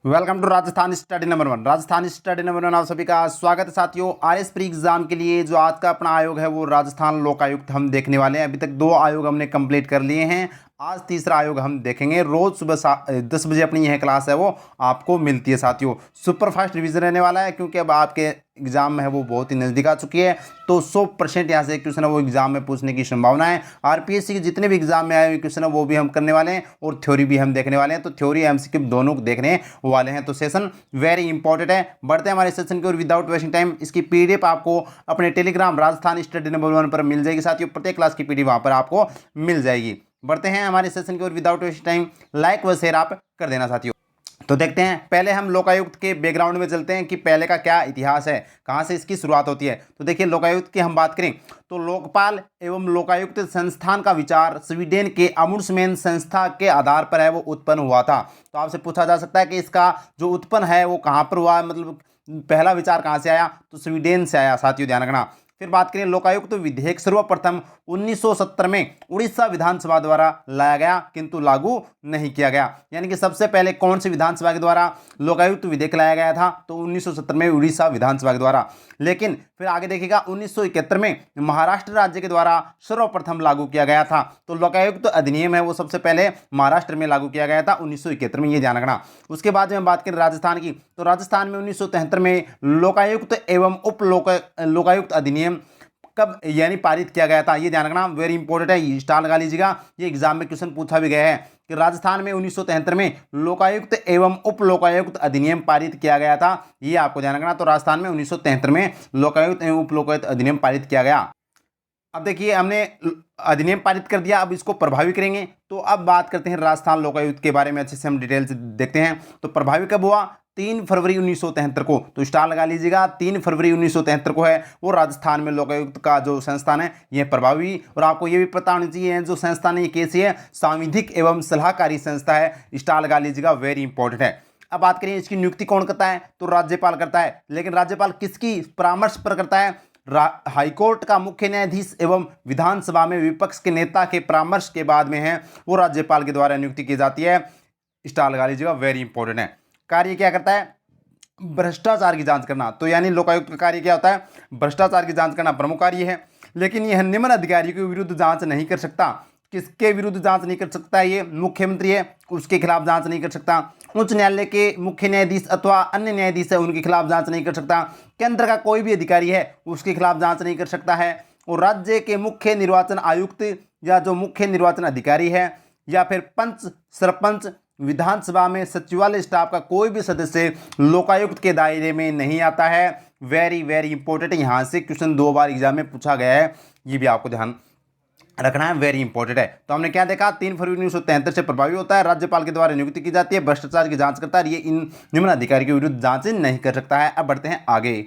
Welcome to Rajasthan study number 1। Rajasthan study number 1 आप सभी का स्वागत है साथियों। आरएस प्री एग्जाम के लिए जो आज का अपना आयोग है वो राजस्थान लोकायुक्त हम देखने वाले हैं। अभी तक 2 आयोग हमने कंप्लीट कर लिए हैं, आज तीसरा आयोग हम देखेंगे। रोज सुबह 10 बजे अपनी यह क्लास है वो आपको मिलती है साथियों। सुपर फास्ट रिवीजन रहने वाला है क्योंकि अब आपके एग्जाम में है वो बहुत ही नज़दीक आ चुकी है, तो 100% यहाँ से क्वेश्चन है वो एग्जाम में पूछने की संभावना है। आरपीएससी के जितने भी एग्जाम में आए हुए क्वेश्चन है वो भी हम करने वाले हैं और थ्योरी भी हम देखने वाले हैं, तो थ्योरी एमसीक्यू दोनों को देखने वाले हैं। तो सेशन वेरी इंपॉर्टेंट है। बढ़ते हैं हमारे सेशन की ओर विदाउट वेस्टिंग टाइम। इसकी पीडीएफ आपको अपने टेलीग्राम राजस्थान स्टडी नंबर 1 पर मिल जाएगी साथियों। प्रत्येक क्लास की पीडीएफ वहाँ पर आपको मिल जाएगी। बढ़ते हैं हमारे सेशन की ओर विदाउट वेस्टिंग टाइम। लाइक व शेयर आप कर देना साथियों। तो देखते हैं, पहले हम लोकायुक्त के बैकग्राउंड में चलते हैं कि पहले का क्या इतिहास है, कहाँ से इसकी शुरुआत होती है। तो देखिए, लोकायुक्त की हम बात करें तो लोकपाल एवं लोकायुक्त संस्थान का विचार स्वीडन के अमुंडसमैन संस्था के आधार पर है वो उत्पन्न हुआ था। तो आपसे पूछा जा सकता है कि इसका जो उत्पन्न है वो कहाँ पर हुआ, मतलब पहला विचार कहाँ से आया, तो स्वीडन से आया साथियों, ध्यान रखना। फिर बात करें लोकायुक्त विधेयक सर्वप्रथम 1970 में उड़ीसा विधानसभा द्वारा लाया गया किंतु लागू नहीं किया गया। यानी कि सबसे पहले कौन सी विधानसभा के द्वारा लोकायुक्त विधेयक लाया गया था, तो 1970 में उड़ीसा विधानसभा के द्वारा। लेकिन फिर आगे देखिएगा 1971 में महाराष्ट्र राज्य के द्वारा सर्वप्रथम लागू किया गया था। तो लोकायुक्त अधिनियम है वो सबसे पहले महाराष्ट्र में लागू किया गया था 1971 में, ये ध्यान रखना। उसके बाद में बात करें राजस्थान की, तो राजस्थान में 1973 में लोकायुक्त एवं उप लोकायुक्त अधिनियम कब यानी पारित किया गया था, ये ध्यान रखना, वेरी इंपॉर्टेंट है। स्टार लगा लीजिएगा, ये एग्जाम में क्वेश्चन पूछा भी गया है कि राजस्थान में 1973 में लोकायुक्त एवं उप लोकायुक्त अधिनियम पारित किया गया था, ये आपको ध्यान रखना। तो राजस्थान में 1973 में लोकायुक्त एवं उप लोकायुक्त अधिनियम पारित किया गया। अब देखिए, हमने अधिनियम पारित कर दिया, अब इसको प्रभावी करेंगे। तो अब बात करते हैं राजस्थान लोकायुक्त के बारे में, अच्छे से हम डिटेल से देखते हैं। तो प्रभावी कब हुआ, 3 फरवरी 1973 को। तो स्टार लगा लीजिएगा, 3 फरवरी 1973 को है वो राजस्थान में लोकायुक्त का जो संस्थान है ये प्रभावी। और आपको ये भी पता होना चाहिए जो संस्थान है ये कैसी है, सांविधिक एवं सलाहकारी संस्था है, स्टार लगा लीजिएगा, वेरी इंपॉर्टेंट है। अब बात करें इसकी नियुक्ति कौन करता है, तो राज्यपाल करता है। लेकिन राज्यपाल किसकी परामर्श पर करता है, हाईकोर्ट का मुख्य न्यायाधीश एवं विधानसभा में विपक्ष के नेता के परामर्श के बाद में है वो राज्यपाल के द्वारा नियुक्ति की जाती है, स्टार लगा लीजिएगा, वेरी इंपॉर्टेंट है। कार्य क्या करता है, भ्रष्टाचार की जांच करना। तो यानी लोकायुक्त का कार्य क्या होता है, भ्रष्टाचार की जांच करना प्रमुख कार्य है। लेकिन यह निम्न अधिकारी के विरुद्ध जांच नहीं कर सकता। किसके विरुद्ध जांच नहीं कर सकता, ये मुख्यमंत्री है उसके खिलाफ जांच नहीं कर सकता। उच्च न्यायालय के मुख्य न्यायाधीश अथवा अन्य न्यायाधीश है उनके खिलाफ जांच नहीं कर सकता। केंद्र का कोई भी अधिकारी है उसके खिलाफ जांच नहीं कर सकता है। और राज्य के मुख्य निर्वाचन आयुक्त या जो मुख्य निर्वाचन अधिकारी है या फिर पंच, सरपंच, विधानसभा में सचिवालय स्टाफ का कोई भी सदस्य लोकायुक्त के दायरे में नहीं आता है। वेरी वेरी इंपॉर्टेंट, यहाँ से क्वेश्चन 2 बार एग्जाम में पूछा गया है, ये भी आपको ध्यान रखना है, वेरी इंपॉर्टेंट है। तो हमने क्या देखा, 3 फरवरी 1973 से प्रभावी होता है, राज्यपाल के द्वारा नियुक्ति की जाती है, भ्रष्टाचार की जांच करता है, ये इन निम्न अधिकारी के विरुद्ध जांच नहीं कर सकता है। अब बढ़ते हैं आगे।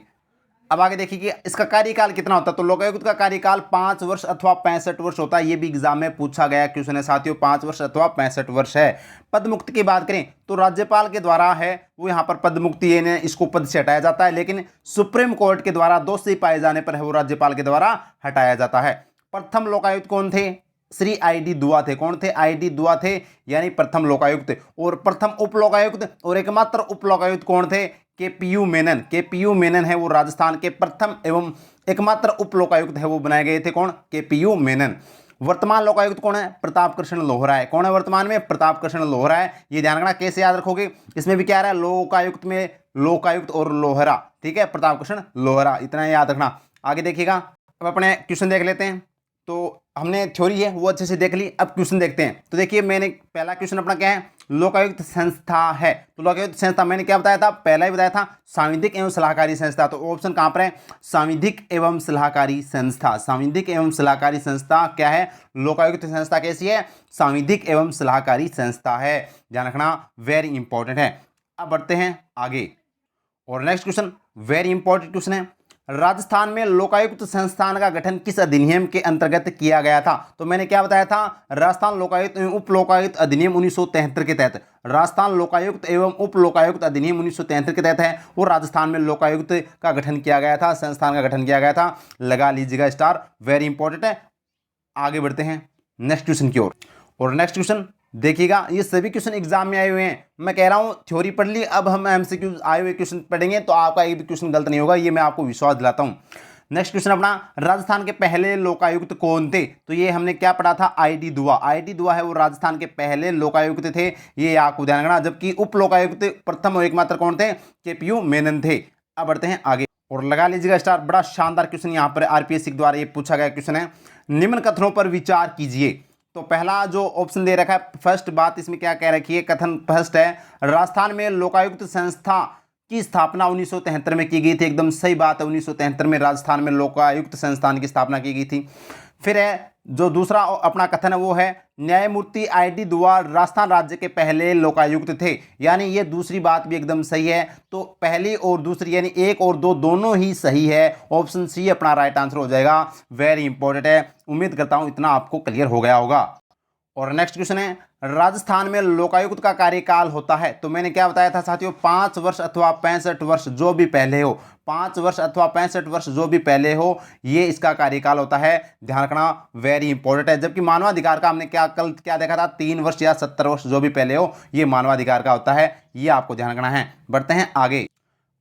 अब आगे देखिए कि इसका कार्यकाल कितना होता है, तो लोकायुक्त का कार्यकाल 5 वर्ष अथवा 65 वर्ष होता है। ये भी एग्जाम में पूछा गया क्वेश्चन है साथियों, 5 वर्ष अथवा 65 वर्ष है। पद मुक्ति की बात करें तो राज्यपाल के द्वारा है वो यहाँ पर पद मुक्ति है, इसको पद से हटाया जाता है। लेकिन सुप्रीम कोर्ट के द्वारा दोषी पाए जाने पर है वो राज्यपाल के द्वारा हटाया जाता है। प्रथम लोकायुक्त कौन थे, श्री आई.डी. दुआ थे। कौन थे, आई.डी. दुआ थे, यानी प्रथम लोकायुक्त। और प्रथम उप लोकायुक्त और एकमात्र उप लोकायुक्त कौन थे, के.पी.यू. मेनन। के.पी.यू. मेनन है वो राजस्थान के प्रथम एवं एकमात्र उप लोकायुक्त है वो बनाए गए थे, कौन, के.पी.यू. मेनन। वर्तमान लोकायुक्त कौन है, प्रताप कृष्ण लोहरा है। कौन है वर्तमान में, प्रताप कृष्ण लोहरा है। ये ध्यान रखना, कैसे याद रखोगे, इसमें भी क्या रहा है, लोकायुक्त में लोकायुक्त और लोहरा, ठीक है, प्रताप कृष्ण लोहरा, इतना याद रखना। आगे देखिएगा, अब अपने क्वेश्चन देख लेते हैं। तो हमने थ्योरी है वो अच्छे से देख ली, अब क्वेश्चन देखते हैं। तो देखिए, मैंने पहला क्वेश्चन अपना क्या है, लोकायुक्त संस्था है। तो लोकायुक्त संस्था मैंने क्या बताया था, पहला ही बताया था, सांविधिक एवं सलाहकारी संस्था। तो ऑप्शन कहाँ पर है, सांविधिक एवं सलाहकारी संस्था। सांविधिक एवं सलाहकारी संस्था क्या है, लोकायुक्त संस्था कैसी है, सांविधिक एवं सलाहकारी संस्था है, ध्यान रखना, वेरी इंपॉर्टेंट है। अब बढ़ते हैं आगे और next question very important question है, राजस्थान में लोकायुक्त संस्थान का गठन किस अधिनियम के अंतर्गत किया गया था। तो मैंने क्या बताया था, राजस्थान लोकायुक्त एवं उप लोकायुक्त अधिनियम 1973 के तहत। राजस्थान लोकायुक्त एवं उप लोकायुक्त अधिनियम 1973 के तहत है वो राजस्थान में लोकायुक्त का गठन किया गया था, संस्थान का गठन किया गया था, लगा लीजिएगा स्टार, वेरी इंपॉर्टेंट है। आगे बढ़ते हैं नेक्स्ट क्वेश्चन की ओर। और नेक्स्ट क्वेश्चन देखिएगा ये सभी क्वेश्चन एग्जाम में आए हुए हैं। मैं कह रहा हूँ थ्योरी पढ़ ली, अब हम एमसीक्यू आए हुए क्वेश्चन पढ़ेंगे तो आपका एक भी क्वेश्चन गलत नहीं होगा, ये मैं आपको विश्वास दिलाता हूँ। नेक्स्ट क्वेश्चन अपना, राजस्थान के पहले लोकायुक्त कौन थे? तो ये हमने क्या पढ़ा था, आईडी दुआ। आईडी दुआ है वो राजस्थान के पहले लोकायुक्त थे, ये आपको ध्यान रखना। जबकि उप लोकायुक्त प्रथम और एकमात्र कौन थे? केपीयू मेनन थे। अब बढ़ते हैं आगे और लगा लीजिएगा स्टार। बड़ा शानदार क्वेश्चन यहाँ पर आरपीएससी द्वारा ये पूछा गया क्वेश्चन है, निम्न कथनों पर विचार कीजिए। तो पहला जो ऑप्शन दे रखा है, फर्स्ट बात इसमें क्या कह रखी है, कथन फर्स्ट है, राजस्थान में लोकायुक्त संस्था की स्थापना 1973 में की गई थी। एकदम सही बात है, 1973 में राजस्थान में लोकायुक्त संस्थान की स्थापना की गई थी। फिर है जो दूसरा अपना कथन है वो है, न्यायमूर्ति आईडी दुआ राजस्थान राज्य के पहले लोकायुक्त थे। यानी ये दूसरी बात भी एकदम सही है। तो पहली और दूसरी यानी एक और दो दोनों ही सही है। ऑप्शन सी अपना राइट आंसर हो जाएगा। वेरी इंपॉर्टेंट है, उम्मीद करता हूं इतना आपको क्लियर हो गया होगा। और नेक्स्ट क्वेश्चन है, राजस्थान में लोकायुक्त का कार्यकाल होता है। तो मैंने क्या बताया था साथियों, 5 वर्ष अथवा 65 वर्ष जो भी पहले हो, 5 वर्ष अथवा 65 वर्ष जो भी पहले हो, ये इसका कार्यकाल होता है। ध्यान रखना, वेरी इंपॉर्टेंट है। जबकि मानवाधिकार का हमने कल क्या देखा था, 3 वर्ष या 70 वर्ष जो भी पहले हो, ये मानवाधिकार का होता है। ये आपको ध्यान रखना है। बढ़ते हैं आगे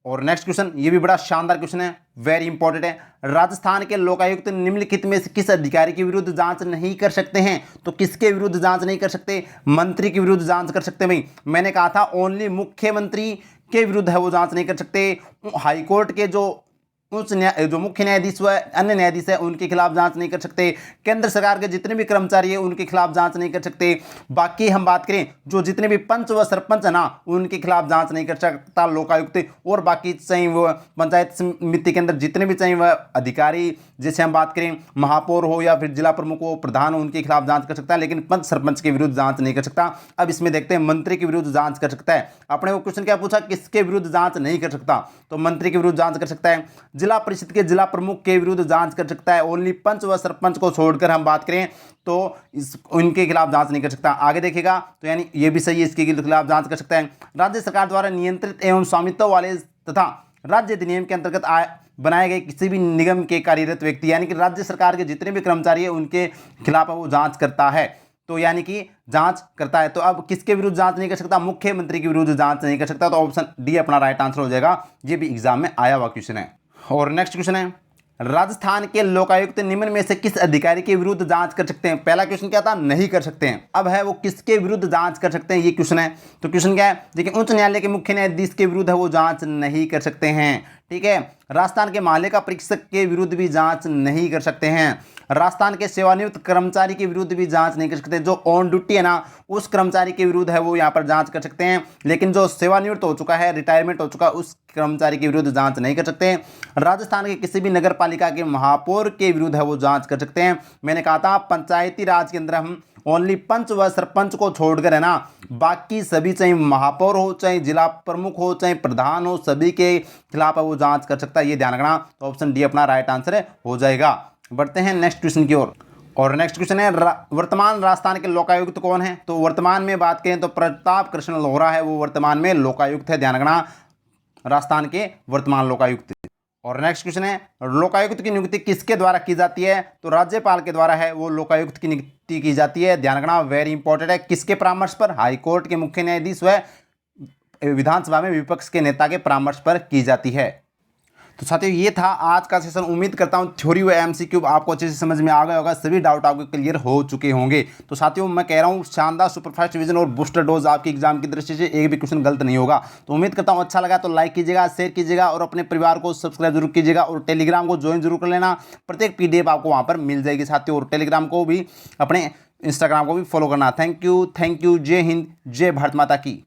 और नेक्स्ट क्वेश्चन, ये भी बड़ा शानदार क्वेश्चन है, वेरी इंपॉर्टेंट है। राजस्थान के लोकायुक्त निम्नलिखित में से किस अधिकारी के विरुद्ध जांच नहीं कर सकते हैं? तो किसके विरुद्ध जांच नहीं कर सकते? मंत्री के विरुद्ध जांच कर सकते। भाई मैंने कहा था ओनली मुख्यमंत्री के विरुद्ध है वो जांच नहीं कर सकते। हाईकोर्ट के जो जो मुख्य न्यायाधीश व अन्य न्यायाधीश है उनके खिलाफ जांच नहीं कर सकते। केंद्र सरकार के जितने भी कर्मचारी है उनके खिलाफ जांच नहीं कर सकते। बाकी हम बात करें जो जितने भी पंच व सरपंच है ना, उनके खिलाफ जांच नहीं कर सकता लोकायुक्त। और बाकी चाहे वो पंचायत समिति के अंदर जितने भी चाहे वह अधिकारी, जैसे हम बात करें महापौर हो या फिर जिला प्रमुख हो, प्रधान हो, उनके खिलाफ जांच कर सकता है, लेकिन पंच सरपंच के विरुद्ध जांच नहीं कर सकता। अब इसमें देखते हैं मंत्री के विरुद्ध जांच कर सकता है। अपने वो क्वेश्चन क्या पूछा, किसके विरुद्ध जांच नहीं कर सकता? तो मंत्री के विरुद्ध जांच कर सकता है। जिला परिषद के जिला प्रमुख के विरुद्ध जांच कर सकता है। ओनली पंच व सरपंच को छोड़कर हम बात करें तो उनके खिलाफ जांच नहीं कर सकता। आगे देखिएगा तो यानी ये भी सही है, इसके खिलाफ जांच कर सकता है। राज्य सरकार द्वारा नियंत्रित एवं स्वामित्व वाले तथा राज्य अधिनियम के अंतर्गत बनाए गए किसी भी निगम के कार्यरत व्यक्ति, यानी कि राज्य सरकार के जितने भी कर्मचारी है उनके खिलाफ वो जांच करता है। तो यानी कि जांच करता है। तो अब किसके विरुद्ध जांच नहीं कर सकता? मुख्यमंत्री के विरुद्ध जांच नहीं कर सकता। तो ऑप्शन डी अपना राइट आंसर हो जाएगा। ये भी एग्जाम में आया हुआ क्वेश्चन है। और नेक्स्ट क्वेश्चन है, राजस्थान के लोकायुक्त निम्न में से किस अधिकारी के विरुद्ध जांच कर सकते हैं? पहला क्वेश्चन क्या था, नहीं कर सकते हैं। अब है वो किसके विरुद्ध जांच कर सकते हैं, ये क्वेश्चन है। तो क्वेश्चन क्या है, देखिए उच्च न्यायालय के मुख्य न्यायाधीश के विरुद्ध है वो जांच नहीं कर सकते हैं। ठीक है, राजस्थान के महालेखा परीक्षक के विरुद्ध भी जांच नहीं कर सकते हैं। राजस्थान के सेवानिवृत्त कर्मचारी के विरुद्ध भी जांच नहीं कर सकते। जो ऑन ड्यूटी है ना, उस कर्मचारी के विरुद्ध है वो यहाँ पर जांच कर सकते हैं, लेकिन जो सेवानिवृत्त हो चुका है, रिटायरमेंट हो चुका है, उस कर्मचारी के विरुद्ध जांच नहीं कर सकते। राजस्थान के किसी भी नगर पालिका के महापौर के विरुद्ध है वो जांच कर सकते हैं। मैंने कहा था पंचायती राज के अंदर हम ओनली पंच व सरपंच को छोड़कर है ना, बाकी सभी चाहे महापौर हो, चाहे जिला प्रमुख हो, चाहे प्रधान हो, सभी के खिलाफ वो जांच कर सकता है। ये ध्यान रखना। तो ऑप्शन डी अपना राइट आंसर हो जाएगा। बढ़ते हैं नेक्स्ट क्वेश्चन की ओर। और नेक्स्ट क्वेश्चन है, वर्तमान राजस्थान के लोकायुक्त कौन है? तो वर्तमान में बात करें तो प्रताप कृष्ण लोहरा है वो वर्तमान में लोकायुक्त है। ध्यान रखना, राजस्थान के वर्तमान लोकायुक्त। और नेक्स्ट क्वेश्चन है, लोकायुक्त की नियुक्ति किसके द्वारा की जाती है? तो राज्यपाल के द्वारा है वो लोकायुक्त की नियुक्ति की जाती है। ध्यान रखना, वेरी इंपॉर्टेंट है। किसके परामर्श पर? हाईकोर्ट के मुख्य न्यायाधीश व विधानसभा में विपक्ष के नेता के परामर्श पर की जाती है। तो साथियों ये था आज का सेशन। उम्मीद करता हूँ थ्योरी व एमसीक्यू आपको अच्छे से समझ में आ गया होगा, सभी डाउट आपको क्लियर हो चुके होंगे। तो साथियों मैं कह रहा हूँ शानदार सुपरफास्ट रिवीजन और बूस्टर डोज आपकी एग्जाम की दृष्टि से एक भी क्वेश्चन गलत नहीं होगा। तो उम्मीद करता हूँ अच्छा लगा तो लाइक कीजिएगा, शेयर कीजिएगा और अपने परिवार को सब्सक्राइब जरूर कीजिएगा और टेलीग्राम को ज्वाइन जरूर कर लेना। प्रत्येक PDF आपको वहाँ पर मिल जाएगी साथियों। और टेलीग्राम को भी, अपने इंस्टाग्राम को भी फॉलो करना। Thank you. जय हिंद, जय भारत माता की।